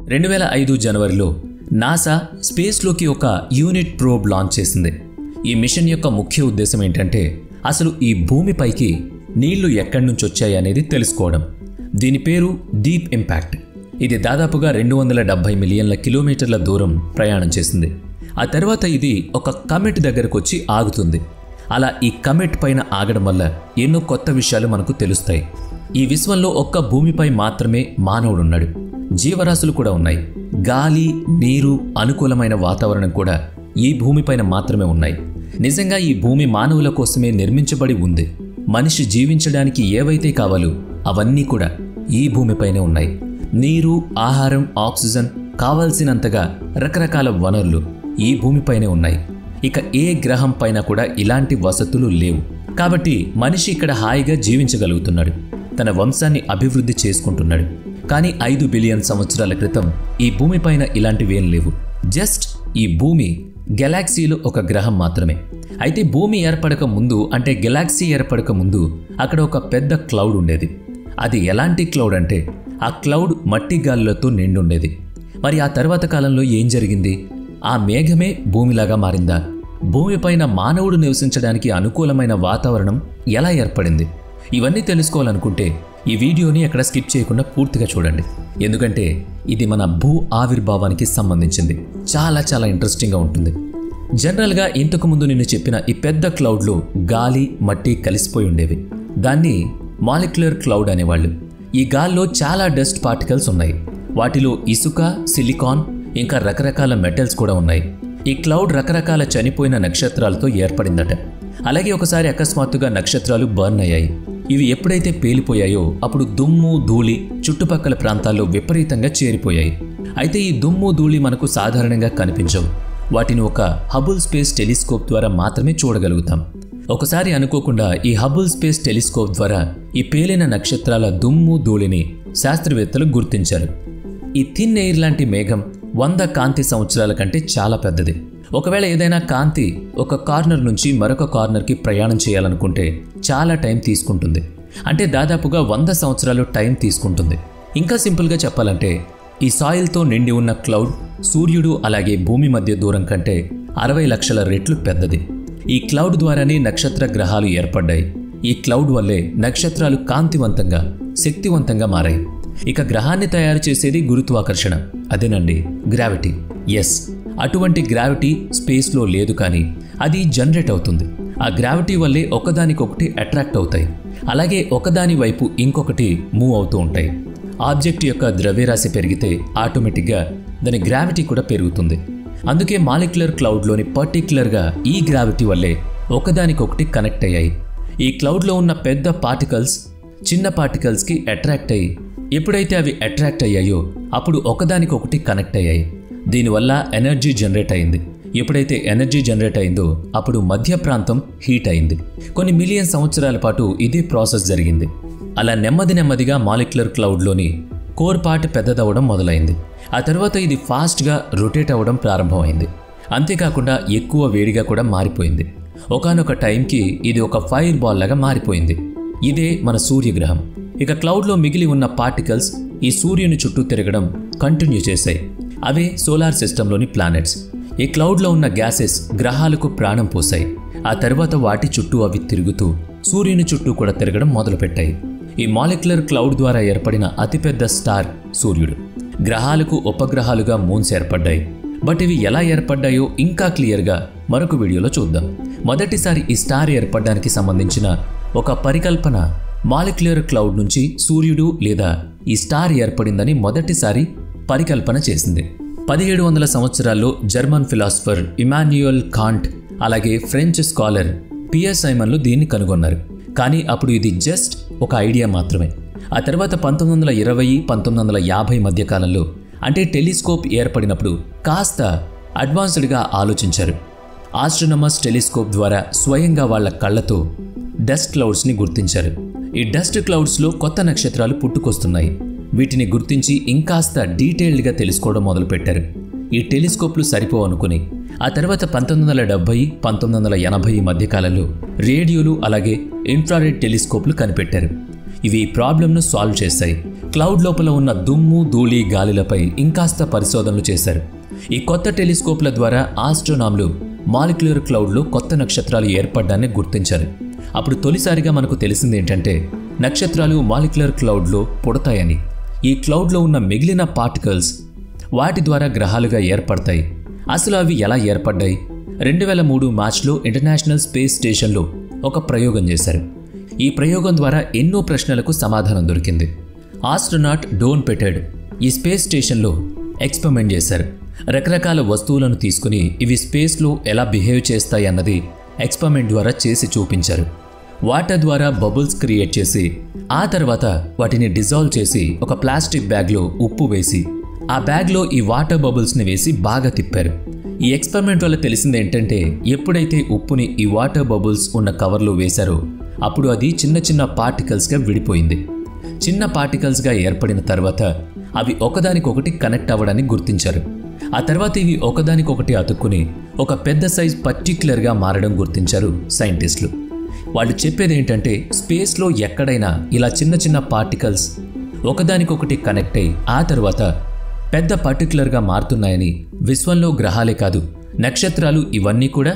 2005 జనవరిలో నాసా స్పేస్లోకి ఒక unit probe launch చేసింది. ఈ మిషన్ యొక్క ముఖ్య ఉద్దేశం ఏంటంటే అసలు ఈ భూమిపైకి నీళ్లు ఎక్కడి నుంచి వచ్చాయి అనేది తెలుసుకోవడం. దీని పేరు డీప్ ఇంపాక్ట్. ఇది దాదాపుగా 270 మిలియన్ల కిలోమీటర్ల దూరం ప్రయాణం చేసింది. ఆ తర్వాత ఇది ఒక కమెట్ దగ్గరకు వచ్చి ఆగుతుంది. అలా ఈ కమెట్ పైన ఆగడం వల్ల ఎన్నో కొత్త విషయాలు మనకు తెలుస్తాయి. ఈ విశ్వంలో ఒక్క భూమిపై మాత్రమే మానవుడున్నాడు. జీవరాశులు కూడా ఉన్నాయి. గాలి, నీరు, అనుకూలమైన వాతావరణం కూడా ఈ భూమిపైన మాత్రమే ఉన్నాయి. నిజంగా ఈ భూమి మానవుల కోసమే నిర్మించబడి ఉంది. మనిషి జీవించడానికి ఏవైతే కావాలో అవన్నీ కూడా ఈ భూమిపైనే ఉన్నాయి. నీరు, ఆహారం, ఆక్సిజన్, కావాల్సినంతగా రకరకాల వనరులు ఈ భూమిపైనే ఉన్నాయి. ఇక ఏ గ్రహం పైన కూడా ఇలాంటి వసతులు లేవు. కాబట్టి మనిషి ఇక్కడ హాయిగా జీవించగలుగుతున్నాడు, తన వంశాన్ని అభివృద్ధి చేసుకుంటున్నాడు. కానీ 5 బిలియన్ సంవత్సరాల క్రితం ఈ భూమిపైన ఇలాంటివేం లేవు. జస్ట్ ఈ భూమి గెలాక్సీలో ఒక గ్రహం మాత్రమే. అయితే భూమి ఏర్పడక ముందు, అంటే గెలాక్సీ ఏర్పడక ముందు అక్కడ ఒక పెద్ద క్లౌడ్ ఉండేది. అది ఎలాంటి క్లౌడ్ అంటే ఆ క్లౌడ్ మట్టి గాలులతో నిండుండేది. మరి ఆ తర్వాత కాలంలో ఏం జరిగింది? ఆ మేఘమే భూమిలాగా మారిందా? భూమిపైన మానవుడు నివసించడానికి అనుకూలమైన వాతావరణం ఎలా ఏర్పడింది? ఇవన్నీ తెలుసుకోవాలనుకుంటే ఈ వీడియోని ఎక్కడ స్కిప్ చేయకుండా పూర్తిగా చూడండి. ఎందుకంటే ఇది మన భూ ఆవిర్భావానికి సంబంధించింది. చాలా ఇంట్రెస్టింగ్గా ఉంటుంది. జనరల్గా ఇంతకుముందు నేను చెప్పిన ఈ పెద్ద క్లౌడ్లో గాలి, మట్టి కలిసిపోయి ఉండేవి. దాన్ని మాలిక్యులర్ క్లౌడ్ అనేవాళ్ళు. ఈ గాల్లో చాలా డస్ట్ పార్టికల్స్ ఉన్నాయి. వాటిలో ఇసుక, సిలికాన్, ఇంకా రకరకాల మెటల్స్ కూడా ఉన్నాయి. ఈ క్లౌడ్ రకరకాల చనిపోయిన నక్షత్రాలతో ఏర్పడిందట. అలాగే ఒకసారి అకస్మాత్తుగా నక్షత్రాలు బర్న్ అయ్యాయి. ఇవి ఎప్పుడైతే పేలిపోయాయో అప్పుడు దుమ్ము, ధూళి చుట్టుపక్కల ప్రాంతాల్లో విపరీతంగా చేరిపోయాయి. అయితే ఈ దుమ్ము, ధూళి మనకు సాధారణంగా కనిపించవు. వాటిని ఒక హబుల్ స్పేస్ టెలిస్కోప్ ద్వారా మాత్రమే చూడగలుగుతాం. ఒకసారి అనుకోకుండా ఈ హబుల్ స్పేస్ టెలిస్కోప్ ద్వారా ఈ పేలిన నక్షత్రాల దుమ్ము, ధూళిని శాస్త్రవేత్తలు గుర్తించారు. ఈ థిన్ ఎయిర్ లాంటి మేఘం 100 కాంతి సంవత్సరాల కంటే చాలా పెద్దది. ఒకవేళ ఏదైనా కాంతి ఒక కార్నర్ నుంచి మరొక కార్నర్కి ప్రయాణం చేయాలనుకుంటే చాలా టైం తీసుకుంటుంది. అంటే దాదాపుగా 100 సంవత్సరాలు టైం తీసుకుంటుంది. ఇంకా సింపుల్గా చెప్పాలంటే ఈ సాయిల్తో నిండి ఉన్న క్లౌడ్ సూర్యుడు అలాగే భూమి మధ్య దూరం కంటే 60 లక్షల రెట్లు పెద్దది. ఈ క్లౌడ్ ద్వారానే నక్షత్ర గ్రహాలు ఏర్పడ్డాయి. ఈ క్లౌడ్ వల్లే నక్షత్రాలు కాంతివంతంగా, శక్తివంతంగా మారాయి. ఇక గ్రహాన్ని తయారు చేసేది గురుత్వాకర్షణ, అదేనండి గ్రావిటీ. ఎస్, అటువంటి గ్రావిటీ స్పేస్లో లేదు, కానీ అది జనరేట్ అవుతుంది. ఆ గ్రావిటీ వల్లే ఒకదానికొకటి అట్రాక్ట్ అవుతాయి. అలాగే ఒకదాని వైపు ఇంకొకటి మూవ్ అవుతూ ఉంటాయి. ఆబ్జెక్ట్ యొక్క ద్రవ్యరాశి పెరిగితే ఆటోమేటిక్గా దాని గ్రావిటీ కూడా పెరుగుతుంది. అందుకే మాలిక్యులర్ క్లౌడ్లోని పర్టిక్యులర్గా ఈ గ్రావిటీ వల్లే ఒకదానికొకటి కనెక్ట్ అయ్యాయి. ఈ క్లౌడ్లో ఉన్న పెద్ద పార్టికల్స్ చిన్న పార్టికల్స్కి అట్రాక్ట్ అయ్యి ఎప్పుడైతే అవి అట్రాక్ట్ అయ్యాయో అప్పుడు ఒకదానికొకటి కనెక్ట్ అయ్యాయి. దీనివల్ల ఎనర్జీ జనరేట్ అయింది. ఎప్పుడైతే ఎనర్జీ జనరేట్ అయిందో అప్పుడు మధ్య ప్రాంతం హీట్ అయింది. కొన్ని మిలియన్ సంవత్సరాల పాటు ఇదే ప్రాసెస్ జరిగింది. అలా నెమ్మదిగా మాలిక్యులర్ క్లౌడ్లోని కోర్ పార్ట్ పెద్దదవడం మొదలైంది. ఆ తర్వాత ఇది ఫాస్ట్గా రొటేట్ అవ్వడం ప్రారంభమైంది. అంతేకాకుండా ఎక్కువ వేడిగా కూడా మారిపోయింది. ఒకానొక టైంకి ఇది ఒక ఫైర్ బాల్ లాగా మారిపోయింది. ఇదే మన సూర్యగ్రహం. ఇక క్లౌడ్లో మిగిలి ఉన్న పార్టికల్స్ ఈ సూర్యుని చుట్టూ తిరగడం కంటిన్యూ చేశాయి. అవే సోలార్ సిస్టంలోని ప్లానెట్స్. ఈ క్లౌడ్లో ఉన్న గ్యాసెస్ గ్రహాలకు ప్రాణం పోసాయి. ఆ తర్వాత వాటి చుట్టూ అవి తిరుగుతూ సూర్యుని చుట్టూ కూడా తిరగడం మొదలుపెట్టాయి. ఈ మాలిక్యులర్ క్లౌడ్ ద్వారా ఏర్పడిన అతిపెద్ద స్టార్ సూర్యుడు. గ్రహాలకు ఉపగ్రహాలుగా మూన్స్ ఏర్పడ్డాయి. బట్ ఇవి ఎలా ఏర్పడ్డాయో ఇంకా క్లియర్గా మరొక వీడియోలో చూద్దాం. మొదటిసారి ఈ స్టార్ ఏర్పడడానికి సంబంధించిన ఒక పరికల్పన మాలిక్యులర్ క్లౌడ్ నుంచి సూర్యుడు లేదా ఈ స్టార్ ఏర్పడిందని మొదటిసారి పరికల్పన చేసింది. 1700 సంవత్సరాల్లో జర్మన్ ఫిలాసఫర్ ఇమాన్యుయల్ కాంట్ అలాగే ఫ్రెంచ్ స్కాలర్ పియర్ సైమన్లు దీన్ని కనుగొన్నారు. కానీ అప్పుడు ఇది జస్ట్ ఒక ఐడియా మాత్రమే. ఆ తర్వాత 1920, 1950 మధ్య కాలంలో, అంటే టెలిస్కోప్ ఏర్పడినప్పుడు కాస్త అడ్వాన్స్డ్గా ఆలోచించారు. ఆస్ట్రోనమస్ టెలిస్కోప్ ద్వారా స్వయంగా వాళ్ళ కళ్ళతో డస్ట్ క్లౌడ్స్ని గుర్తించారు. ఈ డస్ట్ క్లౌడ్స్లో కొత్త నక్షత్రాలు పుట్టుకొస్తున్నాయి. వీటిని గుర్తించి ఇంకాస్త డీటెయిల్డ్గా తెలుసుకోవడం మొదలుపెట్టారు. ఈ టెలిస్కోప్లు సరిపోవనుకుని ఆ తర్వాత 1970, 1980 మధ్యకాలంలో రేడియోలు అలాగే ఇన్ఫ్రారెడ్ టెలిస్కోప్లు కనిపెట్టారు. ఇవి ఈ ప్రాబ్లంను సాల్వ్ చేస్తాయి. క్లౌడ్ లోపల ఉన్న దుమ్ము ధూళి గాలిలపై ఇంకాస్త పరిశోధనలు చేశారు. ఈ కొత్త టెలిస్కోప్ల ద్వారా ఆస్ట్రోనామ్లు మాలిక్యులర్ క్లౌడ్లో కొత్త నక్షత్రాలు ఏర్పడ్డాన్ని గుర్తించారు. అప్పుడు తొలిసారిగా మనకు తెలిసింది ఏంటంటే నక్షత్రాలు మాలిక్యులర్ క్లౌడ్లో పుడతాయని. ఈ క్లౌడ్లో ఉన్న మిగిలిన పార్టికల్స్ వాటి ద్వారా గ్రహాలుగా ఏర్పడతాయి. అసలు అవి ఎలా ఏర్పడ్డాయి? 2003 మార్చ్లో ఇంటర్నేషనల్ స్పేస్ స్టేషన్లో ఒక ప్రయోగం చేశారు. ఈ ప్రయోగం ద్వారా ఎన్నో ప్రశ్నలకు సమాధానం దొరికింది. ఆస్ట్రోనాట్ డోన్ పెటెడ్ ఈ స్పేస్ స్టేషన్లో ఎక్స్పెరిమెంట్ చేశారు. రకరకాల వస్తువులను తీసుకుని ఇవి స్పేస్లో ఎలా బిహేవ్ చేస్తాయి అన్నది ఎక్స్పెరిమెంట్ ద్వారా చేసి చూపించారు. వాటర్ ద్వారా బబుల్స్ క్రియేట్ చేసి ఆ తర్వాత వాటిని డిజాల్వ్ చేసి ఒక ప్లాస్టిక్ బ్యాగ్లో ఉప్పు వేసి ఆ బ్యాగ్లో ఈ వాటర్ బబుల్స్ని వేసి బాగా తిప్పారు. ఈ ఎక్స్పెరిమెంట్ వల్ల తెలిసింది ఏంటంటే ఎప్పుడైతే ఉప్పుని ఈ వాటర్ బబుల్స్ ఉన్న కవర్లో వేశారో అప్పుడు అది చిన్న చిన్న పార్టికల్స్గా విడిపోయింది. చిన్న పార్టికల్స్గా ఏర్పడిన తర్వాత అవి ఒకదానికొకటి కనెక్ట్ అవ్వడాన్ని గుర్తించారు. ఆ తర్వాత ఇవి ఒకదానికొకటి అతుక్కుని ఒక పెద్ద సైజ్ పర్టిక్యులర్గా మారడం గుర్తించారు సైంటిస్టులు. వాళ్ళు చెప్పేది ఏంటంటే స్పేస్లో ఎక్కడైనా ఇలా చిన్న చిన్న పార్టికల్స్ ఒకదానికొకటి కనెక్ట్ అయ్యి ఆ తర్వాత పెద్ద పర్టిక్యులర్గా మారుతున్నాయని, విశ్వంలో గ్రహాలే కాదు నక్షత్రాలు ఇవన్నీ కూడా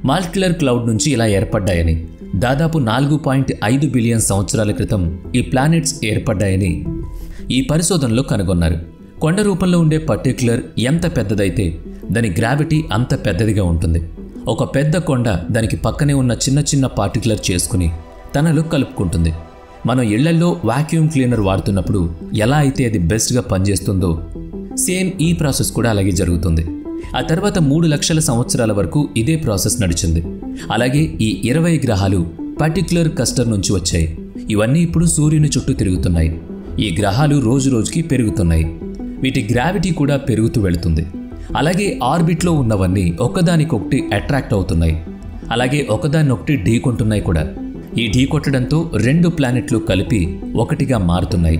మాలిక్యులర్ క్లౌడ్ నుంచి ఇలా ఏర్పడ్డాయని, దాదాపు 4.5 బిలియన్ సంవత్సరాల క్రితం ఈ ప్లానెట్స్ ఏర్పడ్డాయని ఈ పరిశోధనలో కనుగొన్నారు. కొండ రూపంలో ఉండే పర్టిక్యులర్ ఎంత పెద్దదైతే దాని గ్రావిటీ అంత పెద్దదిగా ఉంటుంది. ఒక పెద్ద కొండ దానికి పక్కనే ఉన్న చిన్న చిన్న పార్టిక్యులర్ చేసుకుని తనలో కలుపుకుంటుంది. మనం ఇళ్లల్లో వాక్యూమ్ క్లీనర్ వాడుతున్నప్పుడు ఎలా అయితే అది బెస్ట్గా పనిచేస్తుందో సేమ్ ఈ ప్రాసెస్ కూడా అలాగే జరుగుతుంది. ఆ తర్వాత 3 లక్షల సంవత్సరాల వరకు ఇదే ప్రాసెస్ నడిచింది. అలాగే ఈ 20 గ్రహాలు పర్టిక్యులర్ క్లస్టర్ నుంచి వచ్చాయి. ఇవన్నీ ఇప్పుడు సూర్యుని చుట్టూ తిరుగుతున్నాయి. ఈ గ్రహాలు రోజు రోజుకి పెరుగుతున్నాయి. వీటి గ్రావిటీ కూడా పెరుగుతూ వెళుతుంది. అలాగే ఆర్బిట్లో ఉన్నవన్నీ ఒకదానికొకటి అట్రాక్ట్ అవుతున్నాయి. అలాగే ఒకదాన్నొకటి ఢీకొంటున్నాయి కూడా. ఈ ఢీకొట్టడంతో 2 ప్లానెట్లు కలిపి ఒకటిగా మారుతున్నాయి.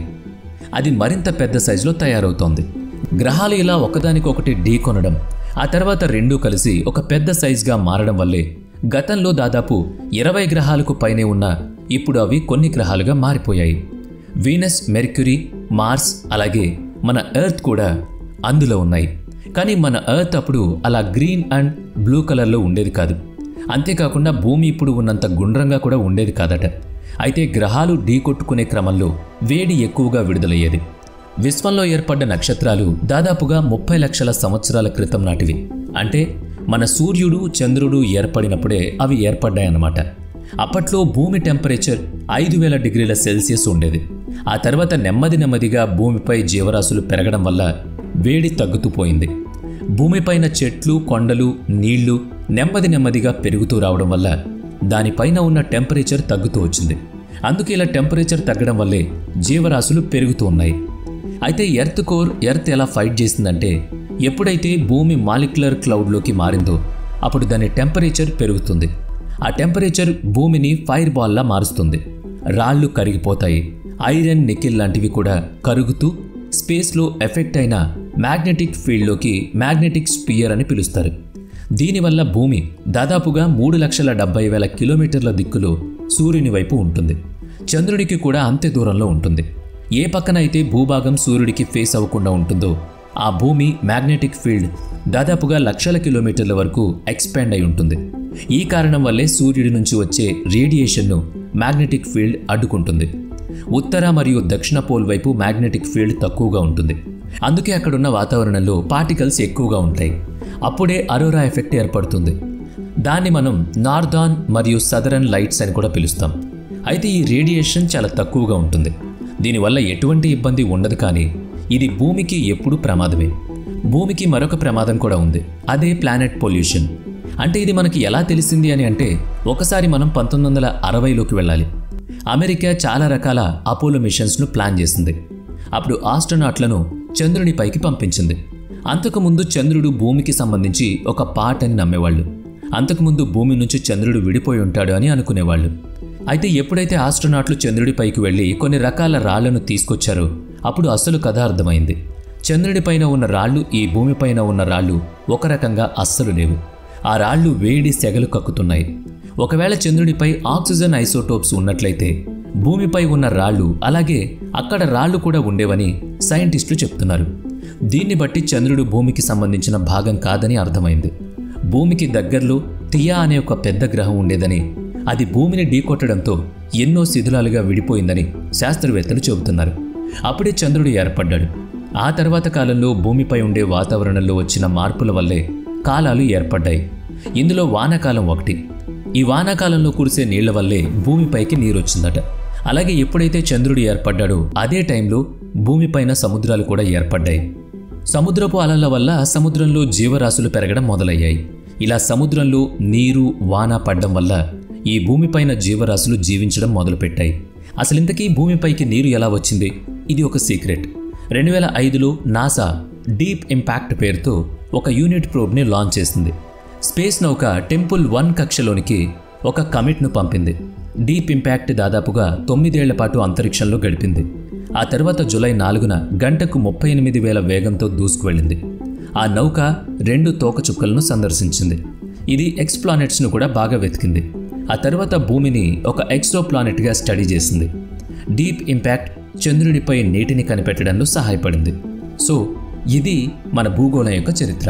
అది మరింత పెద్ద సైజులో తయారవుతోంది. గ్రహాలు ఇలా ఒకదానికొకటి ఢీకొనడం ఆ తర్వాత 2 కలిసి ఒక పెద్ద సైజుగా మారడం వల్లే గతంలో దాదాపు 20 గ్రహాలకు పైనే ఉన్న ఇప్పుడు అవి కొన్ని గ్రహాలుగా మారిపోయాయి. వీనస్, మెర్క్యూరీ, మార్స్ అలాగే మన ఎర్త్ కూడా అందులో ఉన్నాయి. కానీ మన ఎర్త్ అప్పుడు అలా గ్రీన్ అండ్ బ్లూ కలర్లో ఉండేది కాదు. అంతేకాకుండా భూమి ఇప్పుడు ఉన్నంత గుండ్రంగా కూడా ఉండేది కాదట. అయితే గ్రహాలు ఢీకొట్టుకునే క్రమంలో వేడి ఎక్కువగా విడుదలయ్యేది. విశ్వంలో ఏర్పడ్డ నక్షత్రాలు దాదాపుగా 30 లక్షల సంవత్సరాల క్రితం నాటివి. అంటే మన సూర్యుడు చంద్రుడు ఏర్పడినప్పుడే అవి ఏర్పడ్డాయన్నమాట. అప్పట్లో భూమి టెంపరేచర్ 5000 డిగ్రీల సెల్సియస్ ఉండేది. ఆ తర్వాత నెమ్మదిగా భూమిపై జీవరాశులు పెరగడం వల్ల వేడి తగ్గుతూ పోయింది. భూమిపైన చెట్లు, కొండలు, నీళ్లు నెమ్మదిగా పెరుగుతూ రావడం వల్ల దానిపైన ఉన్న టెంపరేచర్ తగ్గుతూ వచ్చింది. అందుకే ఇలా టెంపరేచర్ తగ్గడం వల్లే జీవరాశులు పెరుగుతూ ఉన్నాయి. అయితే ఎర్త్ ఎలా ఫైట్ చేసిందంటే ఎప్పుడైతే భూమి మాలిక్యులర్ క్లౌడ్లోకి మారిందో అప్పుడు దాని టెంపరేచర్ పెరుగుతుంది. ఆ టెంపరేచర్ భూమిని ఫైర్ బాల్లా మారుస్తుంది. రాళ్లు కరిగిపోతాయి. ఐరన్, నికెల్ లాంటివి కూడా కరుగుతూ స్పేస్లో ఎఫెక్ట్ అయిన మ్యాగ్నెటిక్ ఫీల్డ్లోకి మ్యాగ్నెటిక్ స్పియర్ అని పిలుస్తారు. దీనివల్ల భూమి దాదాపుగా 3,70,000 కిలోమీటర్ల దిక్కులో సూర్యుని వైపు ఉంటుంది. చంద్రుడికి కూడా అంతే దూరంలో ఉంటుంది. ఏ పక్కన అయితే భూభాగం సూర్యుడికి ఫేస్ అవ్వకుండా ఉంటుందో ఆ భూమి మ్యాగ్నెటిక్ ఫీల్డ్ దాదాపుగా లక్షల కిలోమీటర్ల వరకు ఎక్స్పాండ్ అయి ఉంటుంది. ఈ కారణం వల్లే సూర్యుడి నుంచి వచ్చే రేడియేషన్ను మ్యాగ్నెటిక్ ఫీల్డ్ అడ్డుకుంటుంది. ఉత్తర మరియు దక్షిణ పోల్ వైపు మ్యాగ్నెటిక్ ఫీల్డ్ తక్కువగా ఉంటుంది. అందుకే అక్కడున్న వాతావరణంలో పార్టికల్స్ ఎక్కువగా ఉంటాయి. అప్పుడే అరోరా ఎఫెక్ట్ ఏర్పడుతుంది. దాన్ని మనం నార్దార్న్ మరియు సదరన్ లైట్స్ అని కూడా పిలుస్తాం. అయితే ఈ రేడియేషన్ చాలా తక్కువగా ఉంటుంది. దీనివల్ల ఎటువంటి ఇబ్బంది ఉండదు. కానీ ఇది భూమికి ఎప్పుడూ ప్రమాదమే. భూమికి మరొక ప్రమాదం కూడా ఉంది. అదే ప్లానెట్ పొల్యూషన్. అంటే ఇది మనకి ఎలా తెలిసింది అని అంటే ఒకసారి మనం 1960లోకి వెళ్ళాలి. అమెరికా చాలా రకాల అపోలో మిషన్స్ను ప్లాన్ చేసింది. అప్పుడు ఆస్ట్రోనాట్లను చంద్రునిపైకి పంపించింది. అంతకుముందు చంద్రుడు భూమికి సంబంధించి ఒక పార్ట్ అని నమ్మేవాళ్ళు. అంతకుముందు భూమి నుంచి చంద్రుడు విడిపోయి ఉంటాడు అని అనుకునేవాళ్ళు. అయితే ఎప్పుడైతే ఆస్ట్రోనాట్లు చంద్రుడిపైకి వెళ్ళి కొన్ని రకాల రాళ్లను తీసుకొచ్చారో అప్పుడు అసలు కథ అర్థమైంది. చంద్రుడిపైన ఉన్న రాళ్లు ఈ భూమిపైన ఉన్న రాళ్లు ఒక రకంగా అస్సలు లేవు. ఆ రాళ్లు వేడి సెగలు కక్కుతున్నాయి. ఒకవేళ చంద్రుడిపై ఆక్సిజన్ ఐసోటోప్స్ ఉన్నట్లయితే భూమిపై ఉన్న రాళ్లు అలాగే అక్కడ రాళ్లు కూడా ఉండేవని సైంటిస్టులు చెప్తున్నారు. దీన్ని బట్టి చంద్రుడు భూమికి సంబంధించిన భాగం కాదని అర్థమైంది. భూమికి దగ్గరలో థియా అనే ఒక పెద్ద గ్రహం ఉండేదని, అది భూమిని ఢీకొట్టడంతో ఎన్నో శిథిలాలుగా విడిపోయిందని శాస్త్రవేత్తలు చెబుతున్నారు. అప్పుడే చంద్రుడు ఏర్పడ్డాడు. ఆ తర్వాత కాలంలో భూమిపై ఉండే వాతావరణంలో వచ్చిన మార్పుల వల్లే కాలాలు ఏర్పడ్డాయి. ఇందులో వానాకాలం ఒకటి. ఈ వానాకాలంలో కురిసే నీళ్ల వల్లే భూమిపైకి నీరొచ్చిందట. అలాగే ఎప్పుడైతే చంద్రుడు ఏర్పడ్డాడో అదే టైంలో భూమిపైన సముద్రాలు కూడా ఏర్పడ్డాయి. సముద్రపు అలల వల్ల సముద్రంలో జీవరాశులు పెరగడం మొదలయ్యాయి. ఇలా సముద్రంలో నీరు వాన పడ్డం వల్ల ఈ భూమిపైన జీవరాశులు జీవించడం మొదలుపెట్టాయి. అసలింతకీ భూమిపైకి నీరు ఎలా వచ్చింది? ఇది ఒక సీక్రెట్. 2005లో నాసా డీప్ ఇంపాక్ట్ పేరుతో ఒక యూనిట్ ప్రోబ్ని లాంచ్ చేసింది. స్పేస్ నౌక టెంపుల్ 1 కక్షలోనికి ఒక కమిట్ను పంపింది. డీప్ ఇంపాక్ట్ దాదాపుగా 9 ఏళ్ల పాటు అంతరిక్షంలో గడిపింది. ఆ తర్వాత జూలై 4న గంటకు 38,000 వేగంతో దూసుకువెళ్ళింది. ఆ నౌక 2 తోకచుక్కలను సందర్శించింది. ఇది ఎక్స్ప్లానెట్స్ను కూడా బాగా వెతికింది. ఆ తర్వాత భూమిని ఒక ఎక్సోప్లానెట్గా స్టడీ చేసింది. డీప్ ఇంపాక్ట్ చంద్రుడిపై నీటిని కనిపెట్టడంలో సహాయపడింది. సో ఇది మన భూగోళం యొక్క చరిత్ర.